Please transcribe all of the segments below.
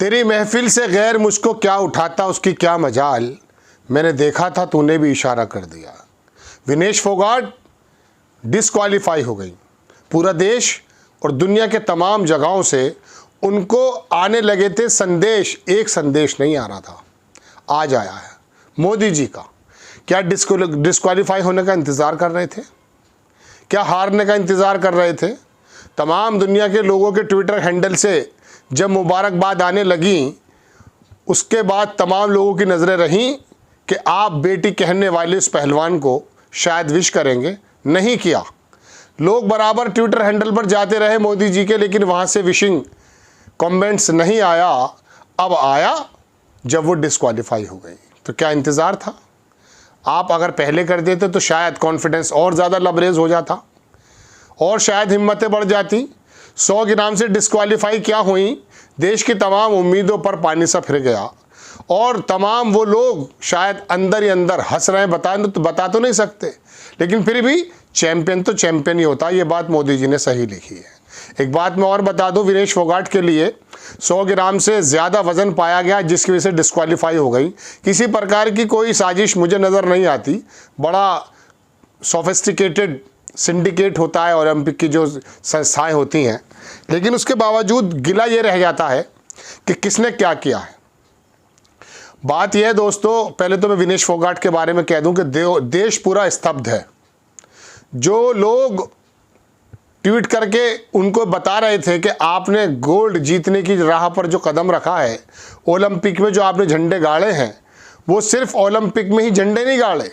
तेरी महफिल से गैर मुझको क्या उठाता उसकी क्या मजाल, मैंने देखा था तूने भी इशारा कर दिया। विनेश फोगाट डिस्क्वालीफाई हो गई। पूरा देश और दुनिया के तमाम जगहों से उनको आने लगे थे संदेश, एक संदेश नहीं आ रहा था, आज आया है मोदी जी का। क्या डिस्क्वालीफाई होने का इंतज़ार कर रहे थे? क्या हारने का इंतज़ार कर रहे थे? तमाम दुनिया के लोगों के ट्विटर हैंडल से जब मुबारकबाद आने लगी, उसके बाद तमाम लोगों की नज़रें रहीं कि आप बेटी कहने वाले उस पहलवान को शायद विश करेंगे। नहीं किया। लोग बराबर ट्विटर हैंडल पर जाते रहे मोदी जी के, लेकिन वहाँ से विशिंग कमेंट्स नहीं आया। अब आया जब वो डिस्क्वालीफाई हो गई। तो क्या इंतज़ार था? आप अगर पहले कर देते तो शायद कॉन्फिडेंस और ज़्यादा लबरेज हो जाता और शायद हिम्मतें बढ़ जाती। 100 ग्राम से डिस्क्वालीफाई क्या हुई, देश की तमाम उम्मीदों पर पानी सा फिर गया और तमाम वो लोग शायद अंदर ही अंदर हंस रहे हैं। बता तो नहीं सकते, लेकिन फिर भी चैंपियन तो चैंपियन ही होता है। ये बात मोदी जी ने सही लिखी है। एक बात मैं और बता दूं, विनेश फोगाट के लिए 100 ग्राम से ज़्यादा वज़न पाया गया, जिसकी वजह से डिस्क्वालीफाई हो गई। किसी प्रकार की कोई साजिश मुझे नज़र नहीं आती। बड़ा सोफिस्टिकेटेड सिंडिकेट होता है ओलंपिक की जो संस्थाएं होती हैं, लेकिन उसके बावजूद गिला ये रह जाता है कि किसने क्या किया है। बात यह है दोस्तों, पहले तो मैं विनेश फोगाट के बारे में कह दूं कि देश पूरा स्तब्ध है। जो लोग ट्वीट करके उनको बता रहे थे कि आपने गोल्ड जीतने की राह पर जो कदम रखा है, ओलंपिक में जो आपने झंडे गाड़े हैं, वो सिर्फ ओलंपिक में ही झंडे नहीं गाड़े,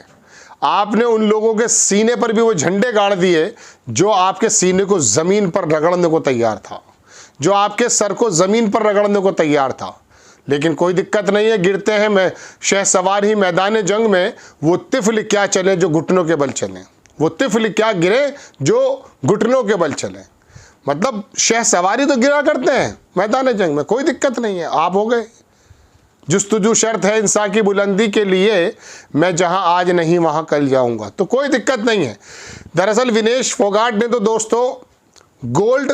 आपने उन लोगों के सीने पर भी वो झंडे गाड़ दिए जो आपके सीने को ज़मीन पर रगड़ने को तैयार था, जो आपके सर को ज़मीन पर रगड़ने को तैयार था। लेकिन कोई दिक्कत नहीं है, गिरते हैं मैं शहसवार ही मैदान जंग में, वो तिफल क्या चले जो घुटनों के बल चले, वो तिफल क्या गिरे जो घुटनों के बल चले। मतलब शहसवारी तो गिरा करते हैं मैदान जंग में, कोई दिक्कत नहीं है। आप हो गए जुस्तजू शर्त है इंसान की बुलंदी के लिए, मैं जहां आज नहीं वहां कल जाऊंगा, तो कोई दिक्कत नहीं है। दरअसल विनेश फोगाट ने तो दोस्तों गोल्ड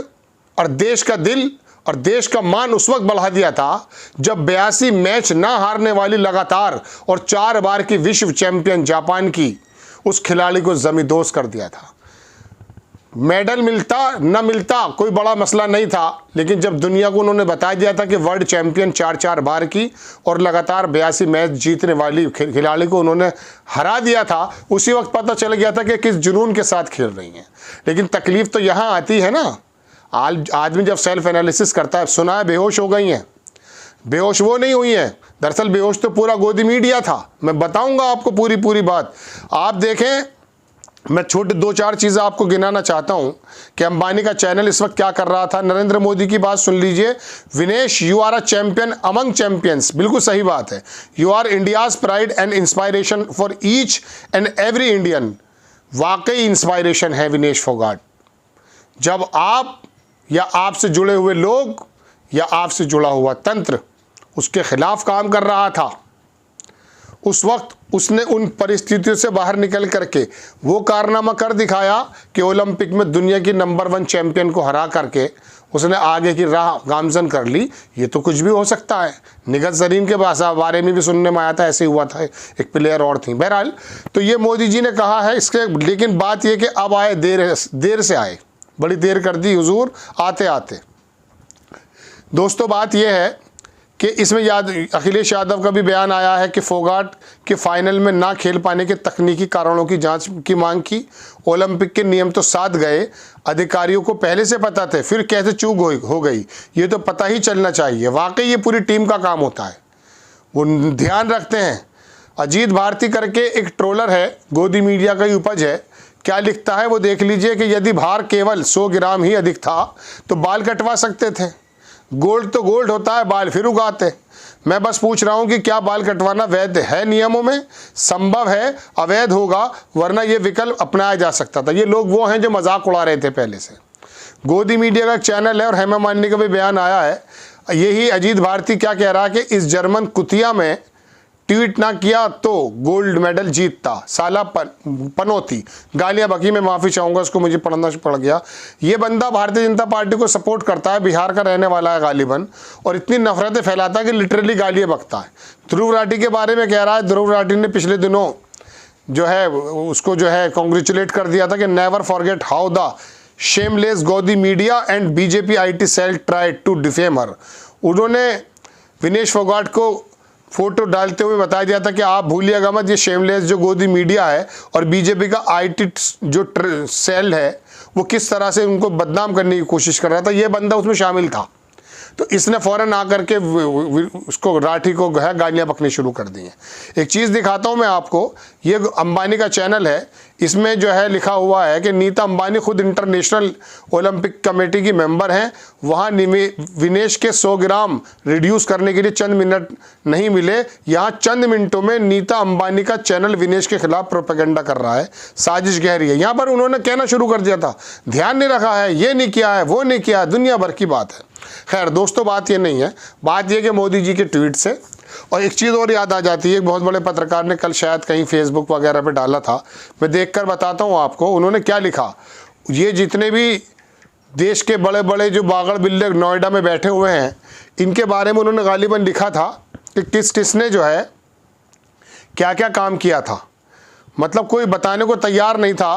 और देश का दिल और देश का मान उस वक्त बढ़ा दिया था जब 82 मैच ना हारने वाली लगातार और 4 बार की विश्व चैंपियन जापान की उस खिलाड़ी को जमींदोज कर दिया था। मेडल मिलता न मिलता कोई बड़ा मसला नहीं था, लेकिन जब दुनिया को उन्होंने बता दिया था कि वर्ल्ड चैंपियन 4 बार की और लगातार 82 मैच जीतने वाली खिलाड़ी को उन्होंने हरा दिया था, उसी वक्त पता चल गया था कि किस जुनून के साथ खेल रही हैं। लेकिन तकलीफ तो यहाँ आती है ना, आदमी जब सेल्फ एनालिसिस करता है, सुना है बेहोश हो गई हैं, बेहोश वो नहीं हुई हैं, दरअसल बेहोश तो पूरा गोदी मीडिया था। मैं बताऊंगा आपको पूरी बात। आप देखें, मैं छोटे 2-4 चीज़ें आपको गिनाना चाहता हूं कि अंबानी का चैनल इस वक्त क्या कर रहा था। नरेंद्र मोदी की बात सुन लीजिए, Vinesh you are a champion among champions. बिल्कुल सही बात है। You are India's pride and inspiration for each and every Indian. वाकई इंस्पायरेशन है विनेश फोगाट। जब आप या आपसे जुड़े हुए लोग या आपसे जुड़ा हुआ तंत्र उसके खिलाफ काम कर रहा था, उस वक्त उसने उन परिस्थितियों से बाहर निकल करके वो कारनामा कर दिखाया कि ओलंपिक में दुनिया की नंबर 1 चैंपियन को हरा करके उसने आगे की राह गामजन कर ली। ये तो कुछ भी हो सकता है। निगहत ज़रीन के बारे में भी सुनने में आया था, ऐसे हुआ था, एक प्लेयर और थी। बहरहाल तो ये मोदी जी ने कहा है इसके, लेकिन बात यह कि अब आए, देर से आए, बड़ी देर कर दी हुजूर आते आते। दोस्तों बात यह है कि इसमें अखिलेश यादव का भी बयान आया है कि फोगाट के फाइनल में ना खेल पाने के तकनीकी कारणों की जांच की मांग की। ओलंपिक के नियम तो साथ गए, अधिकारियों को पहले से पता थे, फिर कैसे चूक हो गई ये तो पता ही चलना चाहिए। वाकई ये पूरी टीम का काम होता है, वो ध्यान रखते हैं। अजीत भारती करके एक ट्रोलर है, गोदी मीडिया का ही उपज है, क्या लिखता है वो देख लीजिए कि यदि भार केवल 100 ग्राम ही अधिक था तो बाल कटवा सकते थे। गोल्ड तो गोल्ड होता है, बाल फिर उगाते। मैं बस पूछ रहा हूं कि क्या बाल कटवाना वैध है? नियमों में संभव है, अवैध होगा, वरना ये विकल्प अपनाया जा सकता था। ये लोग वो हैं जो मजाक उड़ा रहे थे पहले से। गोदी मीडिया का चैनल है और हेमा मालिनी का भी बयान आया है। यही अजीत भारती क्या कह रहा है कि इस जर्मन कुतिया में ट्वीट ना किया तो गोल्ड मेडल जीतता, साला पनौती, गालियां बकी। मैं माफ़ी चाहूँगा, उसको मुझे पढ़ना पड़ गया। ये बंदा भारतीय जनता पार्टी को सपोर्ट करता है, बिहार का रहने वाला है गालिबन, और इतनी नफरतें फैलाता है कि लिटरली गालियाँ बकता है। ध्रुव राठी के बारे में कह रहा है, ध्रुव राठी ने पिछले दिनों जो है उसको जो है कॉन्ग्रेचुलेट कर दिया था कि never forget how the shameless godi media and BJP IT cell tried to defame her. उन्होंने विनेश फोगाट को फोटो डालते हुए बता दिया था कि आप भूलिएगा मत, ये शेमलेस जो गोदी मीडिया है और बीजेपी का IT जो सेल है वो किस तरह से उनको बदनाम करने की कोशिश कर रहा था। ये बंदा उसमें शामिल था। तो इसने फ़ौरन आकर के उसको राठी को गालियाँ बकनी शुरू कर दी हैं। एक चीज़ दिखाता हूँ मैं आपको, ये अंबानी का चैनल है, इसमें जो है लिखा हुआ है कि नीता अंबानी खुद इंटरनेशनल ओलंपिक कमेटी की मेंबर हैं, वहाँ विनेश के 100 ग्राम रिड्यूस करने के लिए चंद मिनट नहीं मिले। यहाँ चंद मिनटों में नीता अंबानी का चैनल विनेश के खिलाफ प्रोपेगेंडा कर रहा है, साजिश गहरी है। यहाँ पर उन्होंने कहना शुरू कर दिया था, ध्यान नहीं रखा है, ये नहीं किया है, वो नहीं किया है, दुनिया भर की बात है। खैर दोस्तों, बात ये नहीं है, बात ये कि मोदी जी के ट्वीट से और एक चीज़ और याद आ जाती है। एक बहुत बड़े पत्रकार ने कल शायद कहीं फेसबुक वगैरह पे डाला था, मैं देखकर बताता हूँ आपको। उन्होंने क्या लिखा, ये जितने भी देश के बड़े बड़े जो बागड़ बिल्ले नोएडा में बैठे हुए हैं, इनके बारे में उन्होंने गालिबन लिखा था कि किस किसने जो है क्या क्या काम किया था। मतलब कोई बताने को तैयार नहीं था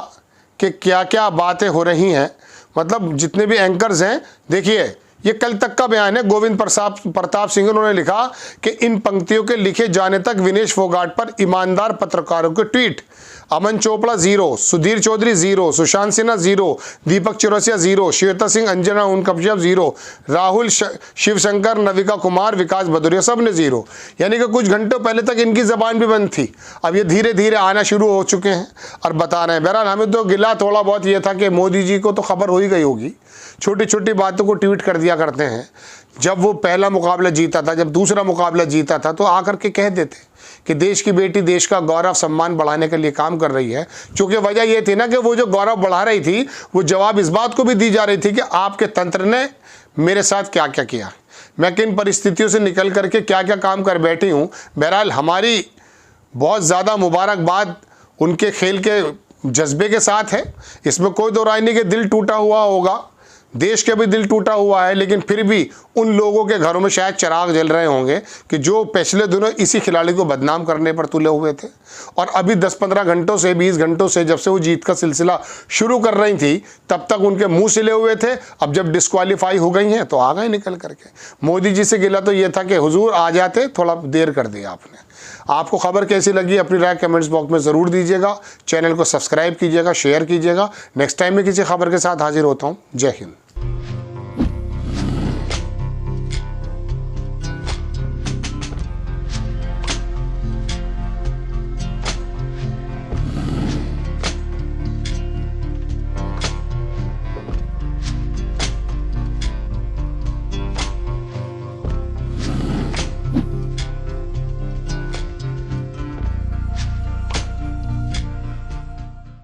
कि क्या क्या बातें हो रही हैं। मतलब जितने भी एंकर्स हैं, देखिए ये कल तक का बयान है गोविंद प्रताप सिंह। उन्होंने लिखा कि इन पंक्तियों के लिखे जाने तक विनेश फोगाट पर ईमानदार पत्रकारों के ट्वीट, अमन चोपड़ा 0, सुधीर चौधरी 0, सुशांत सिन्हा 0, दीपक चौरसिया 0, श्वेता सिंह, अंजना उनकपशिया 0, राहुल शिवशंकर, नविका कुमार, विकास भदौरिया सब ने 0। यानी कि कुछ घंटों पहले तक इनकी ज़बान भी बंद थी, अब ये धीरे धीरे आना शुरू हो चुके हैं और बता रहे हैं। बहरहाल हमें तो गिला थोड़ा बहुत ये था कि मोदी जी को तो खबर हो ही गई होगी, छोटी छोटी बातों को ट्वीट कर दिया करते हैं। जब वो पहला मुकाबला जीता था, जब दूसरा मुकाबला जीता था, तो आकर के कह देते कि देश की बेटी देश का गौरव सम्मान बढ़ाने के लिए काम कर रही है। चूँकि वजह ये थी ना कि वो जो गौरव बढ़ा रही थी, वो जवाब इस बात को भी दी जा रही थी कि आपके तंत्र ने मेरे साथ क्या क्या किया, मैं किन परिस्थितियों से निकल करके क्या क्या काम कर बैठी हूँ। बहरहाल हमारी बहुत ज़्यादा मुबारकबाद उनके खेल के जज्बे के साथ है, इसमें कोई दो राय नहीं कि दिल टूटा हुआ होगा, देश का भी दिल टूटा हुआ है, लेकिन फिर भी उन लोगों के घरों में शायद चिराग जल रहे होंगे कि जो पिछले दिनों इसी खिलाड़ी को बदनाम करने पर तुले हुए थे और अभी 10-15 घंटों से 20 घंटों से जब से वो जीत का सिलसिला शुरू कर रही थी तब तक उनके मुंह सिले हुए थे। अब जब डिस्क्वालीफाई हो गई हैं तो आ गए निकल करके। मोदी जी से गिला तो ये था कि हुजूर आ जाते, थोड़ा देर कर दिया आपने। आपको खबर कैसी लगी अपनी राय कमेंट्स बॉक्स में ज़रूर दीजिएगा। चैनल को सब्सक्राइब कीजिएगा, शेयर कीजिएगा। नेक्स्ट टाइम में किसी खबर के साथ हाजिर होता हूँ। जय हिंद।